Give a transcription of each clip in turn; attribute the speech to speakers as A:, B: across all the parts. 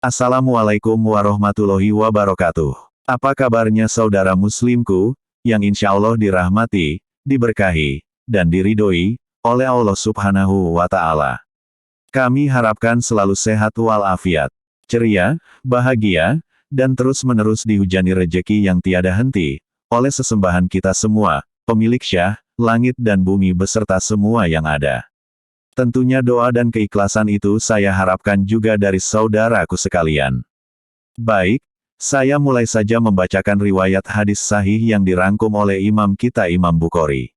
A: Assalamualaikum warahmatullahi wabarakatuh. Apa kabarnya saudara muslimku, yang insya Allah dirahmati, diberkahi, dan diridhoi oleh Allah Subhanahu wa Ta'ala. Kami harapkan selalu sehat walafiat, ceria, bahagia, dan terus-menerus dihujani rejeki yang tiada henti oleh sesembahan kita semua, pemilik syah, langit dan bumi beserta semua yang ada. Tentunya doa dan keikhlasan itu saya harapkan juga dari saudaraku sekalian. Baik, saya mulai saja membacakan riwayat hadis sahih yang dirangkum oleh imam kita Imam Bukhari.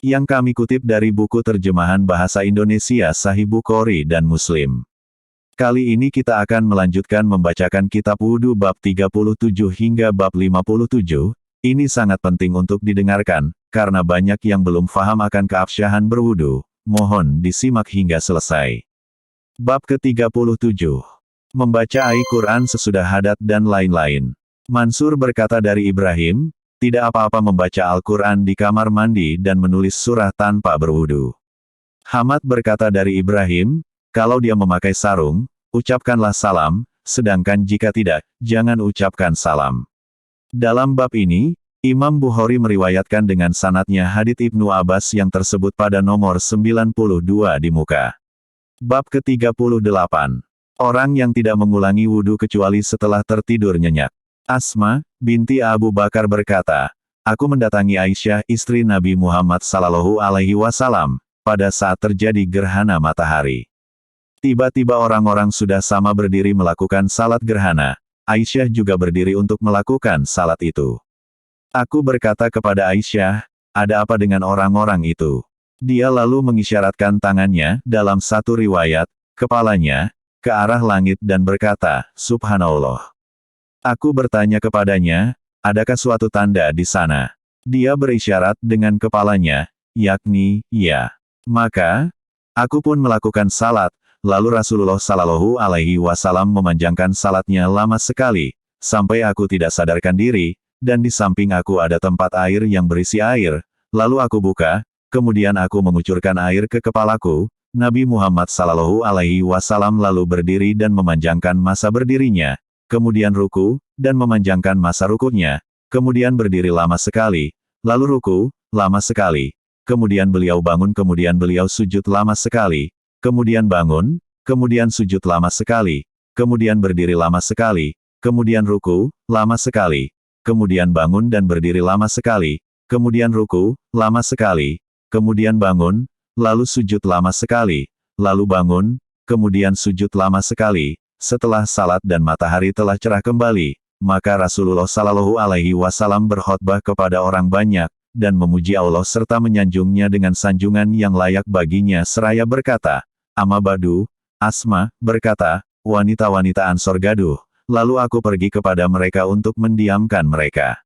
A: Yang kami kutip dari buku terjemahan bahasa Indonesia Sahih Bukhari dan Muslim. Kali ini kita akan melanjutkan membacakan kitab wudhu bab 37 hingga bab 57. Ini sangat penting untuk didengarkan, karena banyak yang belum paham akan keabsahan berwudhu. Mohon disimak hingga selesai. Bab ke-37. Membaca Al-Quran sesudah hadat dan lain-lain. Mansur berkata dari Ibrahim, tidak apa-apa membaca Al-Quran di kamar mandi dan menulis surah tanpa berwudu. Hamad berkata dari Ibrahim, kalau dia memakai sarung, ucapkanlah salam, sedangkan jika tidak, jangan ucapkan salam. Dalam bab ini, Imam Bukhari meriwayatkan dengan sanadnya hadits Ibnu Abbas yang tersebut pada nomor 92 di muka. Bab ke-38. Orang yang tidak mengulangi wudhu kecuali setelah tertidur nyenyak. Asma binti Abu Bakar berkata, aku mendatangi Aisyah istri Nabi Muhammad Sallallahu Alaihi Wasallam pada saat terjadi gerhana matahari. Tiba-tiba orang-orang sudah sama berdiri melakukan salat gerhana. Aisyah juga berdiri untuk melakukan salat itu. Aku berkata kepada Aisyah, ada apa dengan orang-orang itu? Dia lalu mengisyaratkan tangannya, dalam satu riwayat, kepalanya, ke arah langit dan berkata, Subhanallah. Aku bertanya kepadanya, adakah suatu tanda di sana? Dia berisyarat dengan kepalanya, yakni, ya. Maka, aku pun melakukan salat, lalu Rasulullah Sallallahu Alaihi Wasallam memanjangkan salatnya lama sekali, sampai aku tidak sadarkan diri, dan di samping aku ada tempat air yang berisi air, lalu aku buka, kemudian aku mengucurkan air ke kepalaku, Nabi Muhammad Sallallahu Alaihi Wasallam lalu berdiri dan memanjangkan masa berdirinya, kemudian ruku, dan memanjangkan masa rukunya, kemudian berdiri lama sekali, lalu ruku, lama sekali, kemudian beliau bangun kemudian beliau sujud lama sekali, kemudian bangun, kemudian sujud lama sekali, kemudian berdiri lama sekali, kemudian ruku, lama sekali, kemudian bangun dan berdiri lama sekali, kemudian ruku, lama sekali, kemudian bangun, lalu sujud lama sekali, lalu bangun, kemudian sujud lama sekali. Setelah salat dan matahari telah cerah kembali, maka Rasulullah Sallallahu Alaihi Wasallam berkhotbah kepada orang banyak, dan memuji Allah serta menyanjungnya dengan sanjungan yang layak baginya seraya berkata, Amma ba'du, Asma berkata, wanita-wanita Ansor gaduh. Lalu aku pergi kepada mereka untuk mendiamkan mereka.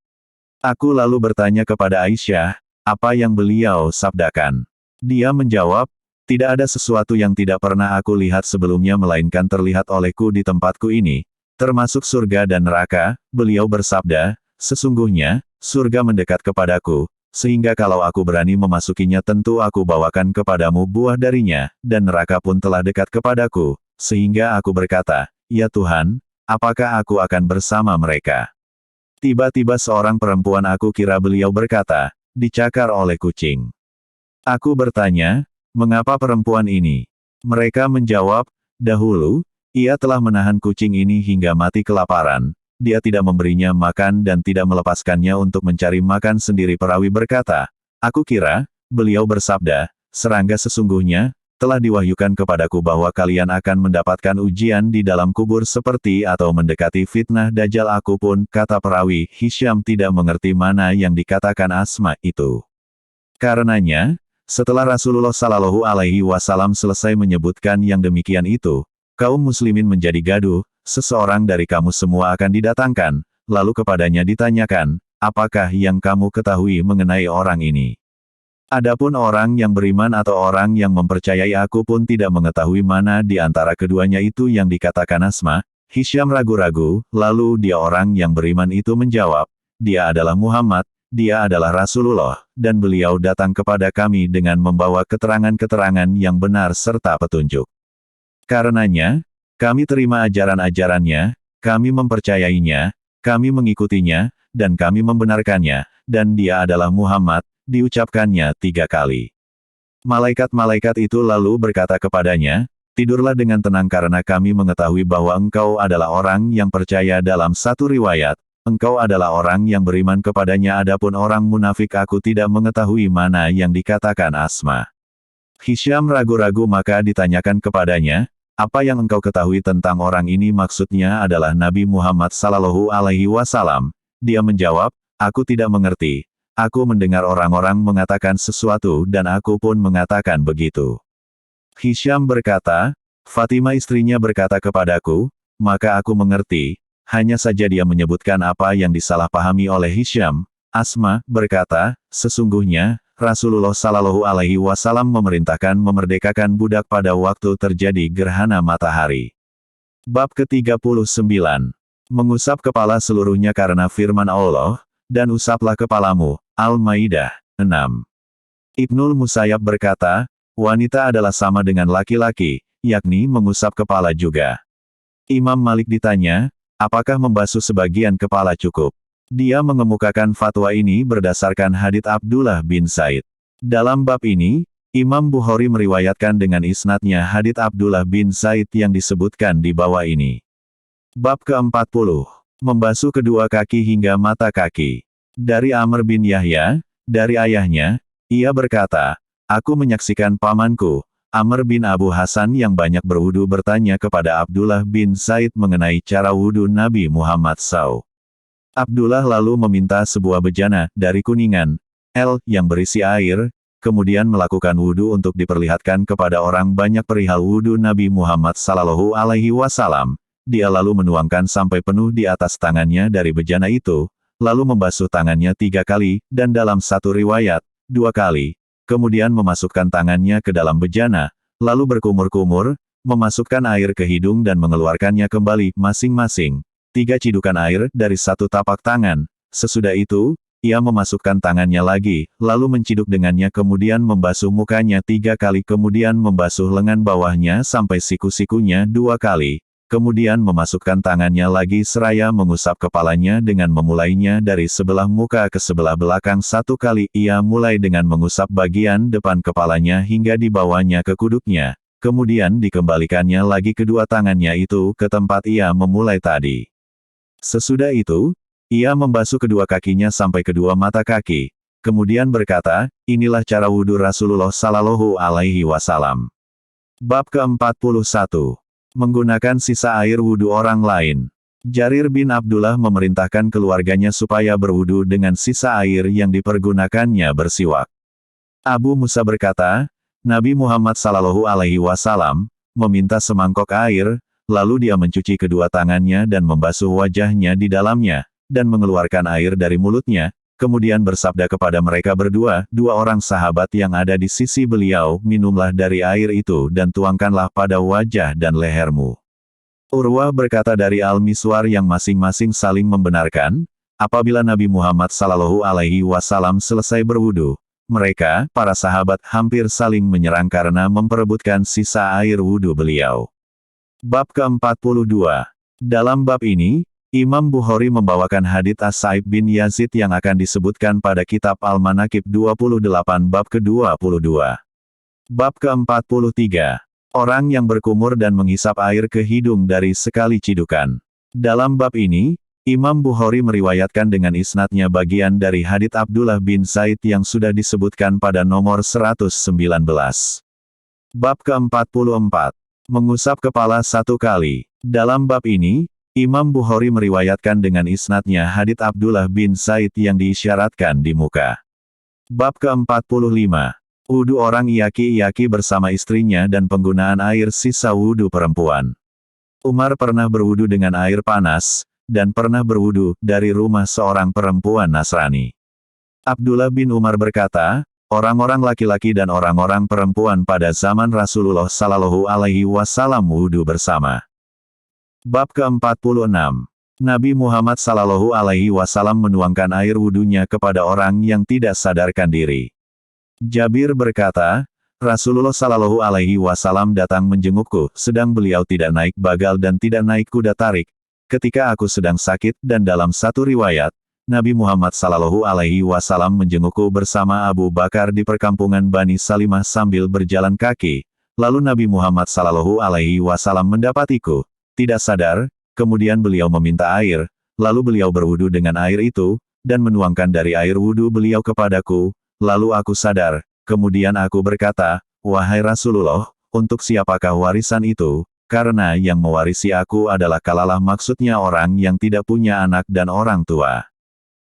A: Aku lalu bertanya kepada Aisyah, apa yang beliau sabdakan? Dia menjawab, tidak ada sesuatu yang tidak pernah aku lihat sebelumnya melainkan terlihat olehku di tempatku ini, termasuk surga dan neraka. Beliau bersabda, sesungguhnya, surga mendekat kepadaku, sehingga kalau aku berani memasukinya tentu aku bawakan kepadamu buah darinya, dan neraka pun telah dekat kepadaku, sehingga aku berkata, ya Tuhan, apakah aku akan bersama mereka? Tiba-tiba seorang perempuan aku kira beliau berkata, dicakar oleh kucing. Aku bertanya, mengapa perempuan ini? Mereka menjawab, dahulu, ia telah menahan kucing ini hingga mati kelaparan, dia tidak memberinya makan dan tidak melepaskannya untuk mencari makan sendiri. Perawi berkata, aku kira, beliau bersabda, serangga sesungguhnya, telah diwahyukan kepadaku bahwa kalian akan mendapatkan ujian di dalam kubur seperti atau mendekati fitnah Dajjal. Aku pun, kata perawi, Hisyam tidak mengerti mana yang dikatakan Asma itu. Karenanya, setelah Rasulullah Sallallahu Alaihi Wasallam selesai menyebutkan yang demikian itu, kaum muslimin menjadi gaduh, seseorang dari kamu semua akan didatangkan, lalu kepadanya ditanyakan, apakah yang kamu ketahui mengenai orang ini? Adapun orang yang beriman atau orang yang mempercayai aku pun tidak mengetahui mana di antara keduanya itu yang dikatakan Asma. Hisyam ragu-ragu, lalu dia orang yang beriman itu menjawab, dia adalah Muhammad, dia adalah Rasulullah, dan beliau datang kepada kami dengan membawa keterangan-keterangan yang benar serta petunjuk. Karenanya, Kami terima ajaran-ajarannya, kami mempercayainya, kami mengikutinya, dan kami membenarkannya, dan dia adalah Muhammad, diucapkannya 3 kali. Malaikat-malaikat itu lalu berkata kepadanya, tidurlah dengan tenang karena kami mengetahui bahwa engkau adalah orang yang percaya. Dalam satu riwayat, engkau adalah orang yang beriman kepadanya. Adapun orang munafik aku tidak mengetahui mana yang dikatakan Asma. Hisyam ragu-ragu maka ditanyakan kepadanya, apa yang engkau ketahui tentang orang ini? Maksudnya adalah Nabi Muhammad Sallallahu Alaihi Wasallam. Dia menjawab, aku tidak mengerti. Aku mendengar orang-orang mengatakan sesuatu dan aku pun mengatakan begitu. Hisyam berkata, Fatimah istrinya berkata kepadaku, maka aku mengerti. Hanya saja dia menyebutkan apa yang disalahpahami oleh Hisyam. Asma berkata, sesungguhnya, Rasulullah Sallallahu Alaihi Wasallam memerintahkan memerdekakan budak pada waktu terjadi gerhana matahari. Bab ke-39. Mengusap kepala seluruhnya karena firman Allah, dan usaplah kepalamu. Al-Maidah 6. Ibnul Musayyab berkata, wanita adalah sama dengan laki-laki, yakni mengusap kepala juga. Imam Malik ditanya, apakah membasuh sebagian kepala cukup? Dia mengemukakan fatwa ini berdasarkan hadits Abdullah bin Said. Dalam bab ini, Imam Bukhari meriwayatkan dengan isnadnya hadits Abdullah bin Said yang disebutkan di bawah ini. Bab ke-40. Membasuh kedua kaki hingga mata kaki. Dari Amr bin Yahya, dari ayahnya, ia berkata, aku menyaksikan pamanku, Amr bin Abu Hasan yang banyak berwudu bertanya kepada Abdullah bin Said mengenai cara wudu Nabi Muhammad SAW. Abdullah lalu meminta sebuah bejana dari kuningan, yang berisi air, kemudian melakukan wudu untuk diperlihatkan kepada orang banyak perihal wudu Nabi Muhammad Sallallahu Alaihi Wasallam. Dia lalu menuangkan sampai penuh di atas tangannya dari bejana itu, lalu membasuh tangannya 3 kali, dan dalam satu riwayat, 2 kali. Kemudian memasukkan tangannya ke dalam bejana, lalu berkumur-kumur, memasukkan air ke hidung dan mengeluarkannya kembali, masing-masing 3 cidukan air dari satu tapak tangan. Sesudah itu, ia memasukkan tangannya lagi, lalu menciduk dengannya kemudian membasuh mukanya 3 kali kemudian membasuh lengan bawahnya sampai siku-sikunya 2 kali. Kemudian memasukkan tangannya lagi seraya mengusap kepalanya dengan memulainya dari sebelah muka ke sebelah belakang 1 kali. Ia mulai dengan mengusap bagian depan kepalanya hingga dibawanya ke kuduknya. Kemudian dikembalikannya lagi kedua tangannya itu ke tempat ia memulai tadi. Sesudah itu, ia membasuh kedua kakinya sampai kedua mata kaki. Kemudian berkata, inilah cara wudhu Rasulullah Sallallahu Alaihi Wasallam. Bab ke-41. Menggunakan sisa air wudhu orang lain. Jarir bin Abdullah memerintahkan keluarganya supaya berwudhu dengan sisa air yang dipergunakannya bersiwak. Abu Musa berkata, Nabi Muhammad Sallallahu Alaihi Wasallam meminta semangkok air, lalu dia mencuci kedua tangannya dan membasuh wajahnya di dalamnya, dan mengeluarkan air dari mulutnya, kemudian bersabda kepada mereka berdua, 2 orang sahabat yang ada di sisi beliau, minumlah dari air itu dan tuangkanlah pada wajah dan lehermu. Urwah berkata dari Al-Miswar yang masing-masing saling membenarkan, apabila Nabi Muhammad Sallallahu Alaihi Wasallam selesai berwudu, mereka, para sahabat hampir saling menyerang karena memperebutkan sisa air wudu beliau. Bab ke-42. Dalam bab ini, Imam Bukhari membawakan hadits As-Sa'ib bin Yazid yang akan disebutkan pada kitab Al-Manaqib 28 bab ke-22. Bab ke-43. Orang yang berkumur dan menghisap air ke hidung dari sekali cidukan. Dalam bab ini, Imam Bukhari meriwayatkan dengan isnadnya bagian dari hadits Abdullah bin Said yang sudah disebutkan pada nomor 119. Bab ke-44. Mengusap kepala 1 kali. Dalam bab ini, Imam Bukhari meriwayatkan dengan isnadnya hadits Abdullah bin Said yang diisyaratkan di muka. Bab ke-45. Wudu orang iaki-iaki bersama istrinya dan penggunaan air sisa wudu perempuan. Umar pernah berwudu dengan air panas, dan pernah berwudu dari rumah seorang perempuan Nasrani. Abdullah bin Umar berkata, orang-orang laki-laki dan orang-orang perempuan pada zaman Rasulullah Sallallahu Alaihi Wasallam wudu bersama. Bab ke-46. Nabi Muhammad Sallallahu Alaihi Wasallam menuangkan air wudunya kepada orang yang tidak sadarkan diri. Jabir berkata, Rasulullah Shallallahu Alaihi Wasallam datang menjengukku, sedang beliau tidak naik bagal dan tidak naik kuda tarik, ketika aku sedang sakit, dan dalam satu riwayat, Nabi Muhammad Shallallahu Alaihi Wasallam menjengukku bersama Abu Bakar di perkampungan Bani Salimah sambil berjalan kaki, lalu Nabi Muhammad Shallallahu Alaihi Wasallam mendapatiku, tidak sadar, kemudian beliau meminta air, lalu beliau berwudu dengan air itu, dan menuangkan dari air wudu beliau kepadaku, lalu aku sadar. Kemudian aku berkata, wahai Rasulullah, untuk siapakah warisan itu? Karena yang mewarisi aku adalah kalalah maksudnya orang yang tidak punya anak dan orang tua.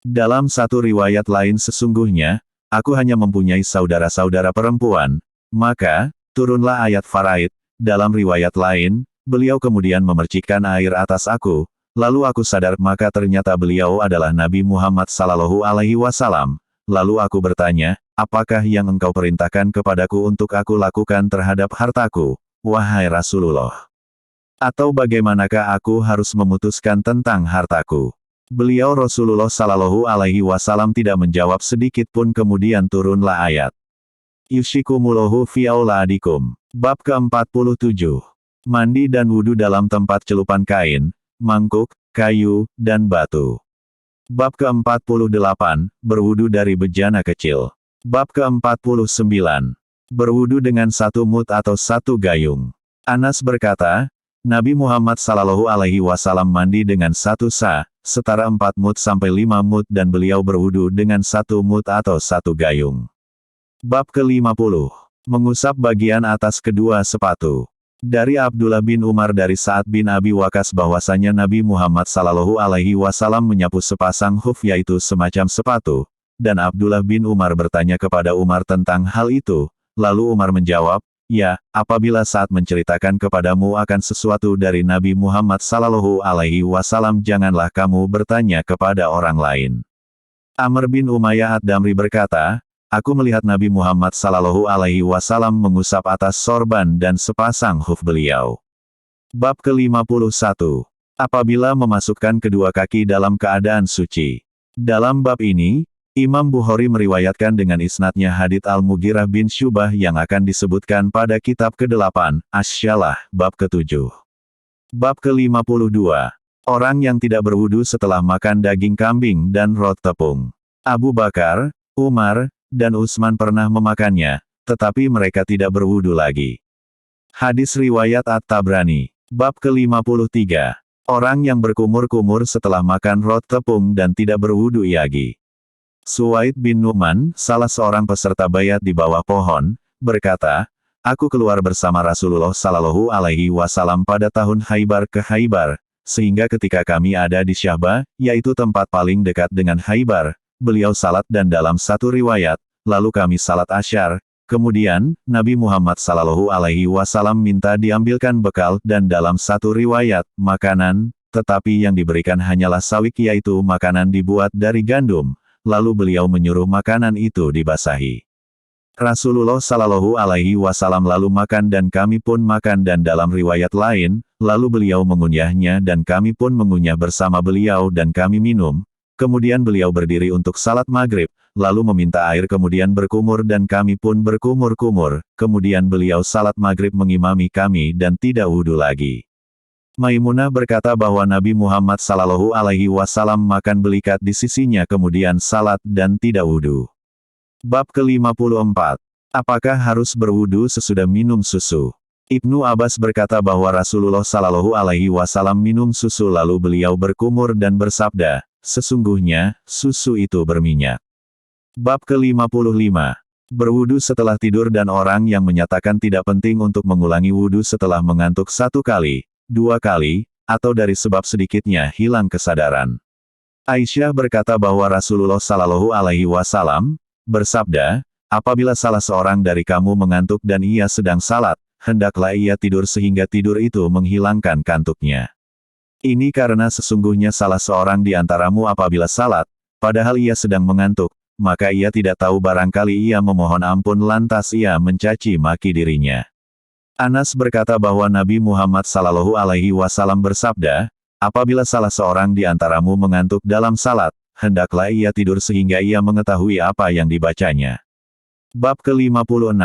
A: Dalam satu riwayat lain sesungguhnya, aku hanya mempunyai saudara-saudara perempuan, maka, turunlah ayat faraid. Dalam riwayat lain, beliau kemudian memercikkan air atas aku, lalu aku sadar maka ternyata beliau adalah Nabi Muhammad Sallallahu Alaihi Wasallam. Lalu aku bertanya, apakah yang engkau perintahkan kepadaku untuk aku lakukan terhadap hartaku, wahai Rasulullah? Atau bagaimanakah aku harus memutuskan tentang hartaku? Beliau Rasulullah Sallallahu Alaihi Wasallam tidak menjawab sedikit pun kemudian turunlah ayat. Yushikumullahu fi auladikum. Bab ke-47. Mandi dan wudu dalam tempat celupan kain, mangkuk, kayu, dan batu. Bab ke-48, berwudu dari bejana kecil. Bab ke-49, berwudu dengan satu mud atau satu gayung. Anas berkata, Nabi Muhammad Sallallahu Alaihi Wasallam mandi dengan satu sa, setara 4 mud sampai 5 mud dan beliau berwudu dengan satu mud atau satu gayung. Bab ke-50, mengusap bagian atas kedua sepatu. Dari Abdullah bin Umar dari Sa'ad bin Abi Waqqas bahwasanya Nabi Muhammad Sallallahu Alaihi Wasallam menyapu sepasang khuf yaitu semacam sepatu, dan Abdullah bin Umar bertanya kepada Umar tentang hal itu, lalu Umar menjawab, ya, apabila saat menceritakan kepadamu akan sesuatu dari Nabi Muhammad Sallallahu Alaihi Wasallam janganlah kamu bertanya kepada orang lain. Amr bin Umayyah ad-Damri berkata, aku melihat Nabi Muhammad Sallallahu Alaihi Wasallam mengusap atas sorban dan sepasang khuf beliau. Bab ke-51. Apabila memasukkan kedua kaki dalam keadaan suci. Dalam bab ini, Imam Bukhari meriwayatkan dengan isnadnya hadits Al-Mughirah bin Syubah yang akan disebutkan pada kitab ke-8, Asy-Syalah, bab ke-7. Bab ke-52. Orang yang tidak berwudu setelah makan daging kambing dan roti tepung. Abu Bakar, Umar, dan Utsman pernah memakannya, tetapi mereka tidak berwudu lagi. Hadis riwayat At-Tabrani. Bab ke-53. Orang yang berkumur-kumur setelah makan roti tepung dan tidak berwudu lagi. Suwaid bin Nu'man, salah seorang peserta bayat di bawah pohon, berkata, aku keluar bersama Rasulullah Sallallahu Alaihi Wasallam pada tahun Khaybar ke Khaybar, sehingga ketika kami ada di Syahbah, yaitu tempat paling dekat dengan Khaybar, beliau salat dan dalam satu riwayat, lalu kami salat asyar, kemudian, Nabi Muhammad Sallallahu Alaihi Wasallam minta diambilkan bekal dan dalam satu riwayat, makanan, tetapi yang diberikan hanyalah sawik yaitu makanan dibuat dari gandum, lalu beliau menyuruh makanan itu dibasahi. Rasulullah Sallallahu Alaihi Wasallam lalu makan dan kami pun makan dan dalam riwayat lain, lalu beliau mengunyahnya dan kami pun mengunyah bersama beliau dan kami minum. Kemudian beliau berdiri untuk salat maghrib, lalu meminta air kemudian berkumur dan kami pun berkumur-kumur, kemudian beliau salat maghrib mengimami kami dan tidak wudu lagi. Maimunah berkata bahwa Nabi Muhammad Sallallahu Alaihi Wasallam makan belikat di sisinya kemudian salat dan tidak wudu. Bab ke-54. Apakah harus berwudu sesudah minum susu? Ibnu Abbas berkata bahwa Rasulullah Sallallahu Alaihi Wasallam minum susu lalu beliau berkumur dan bersabda, sesungguhnya, susu itu berminyak. Bab ke-55. Berwudu setelah tidur dan orang yang menyatakan tidak penting untuk mengulangi wudu setelah mengantuk 1 kali, 2 kali, atau dari sebab sedikitnya hilang kesadaran. Aisyah berkata bahwa Rasulullah Sallallahu Alaihi Wasallam bersabda, apabila salah seorang dari kamu mengantuk dan ia sedang salat, hendaklah ia tidur sehingga tidur itu menghilangkan kantuknya. Ini karena sesungguhnya salah seorang di antaramu apabila salat, padahal ia sedang mengantuk, maka ia tidak tahu barangkali ia memohon ampun lantas ia mencaci maki dirinya. Anas berkata bahwa Nabi Muhammad Sallallahu Alaihi Wasallam bersabda, apabila salah seorang di antaramu mengantuk dalam salat, hendaklah ia tidur sehingga ia mengetahui apa yang dibacanya. Bab ke-56.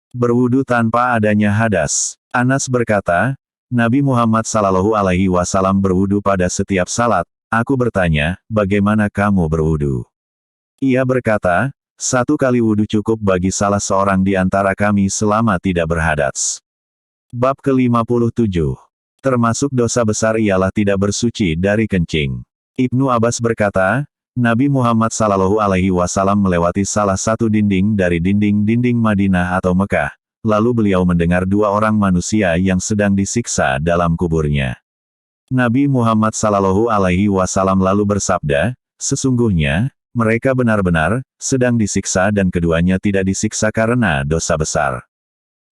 A: Berwudu tanpa adanya hadas. Anas berkata, Nabi Muhammad Sallallahu Alaihi Wasallam berwudu pada setiap salat. Aku bertanya, bagaimana kamu berwudu? Ia berkata, 1 kali wudu cukup bagi salah seorang di antara kami selama tidak berhadas. Bab ke-57. Termasuk dosa besar ialah tidak bersuci dari kencing. Ibnu Abbas berkata, Nabi Muhammad Sallallahu Alaihi Wasallam melewati salah satu dinding dari dinding-dinding Madinah atau Mekah. Lalu beliau mendengar 2 orang manusia yang sedang disiksa dalam kuburnya. Nabi Muhammad Sallallahu Alaihi Wasallam lalu bersabda, sesungguhnya, mereka benar-benar sedang disiksa dan keduanya tidak disiksa karena dosa besar.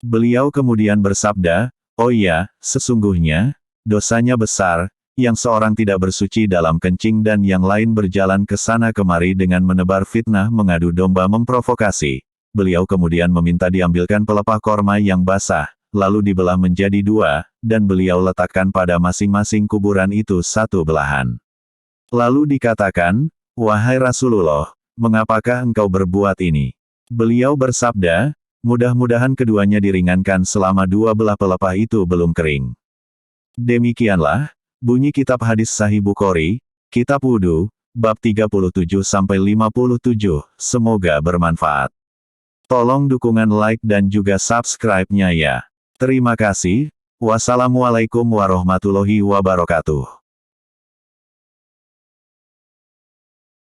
A: Beliau kemudian bersabda, oh iya, sesungguhnya, dosanya besar, yang seorang tidak bersuci dalam kencing dan yang lain berjalan ke sana kemari dengan menebar fitnah mengadu domba memprovokasi. Beliau kemudian meminta diambilkan pelepah korma yang basah, lalu dibelah menjadi 2, dan beliau letakkan pada masing-masing kuburan itu 1 belahan. Lalu dikatakan, wahai Rasulullah, mengapakah engkau berbuat ini? Beliau bersabda, mudah-mudahan keduanya diringankan selama 2 belah pelepah itu belum kering. Demikianlah bunyi kitab hadis Sahih Bukhari, Kitab Wudu, bab 37-57, semoga bermanfaat. Tolong dukungan like dan juga subscribe-nya ya. Terima kasih. Wassalamualaikum warahmatullahi wabarakatuh.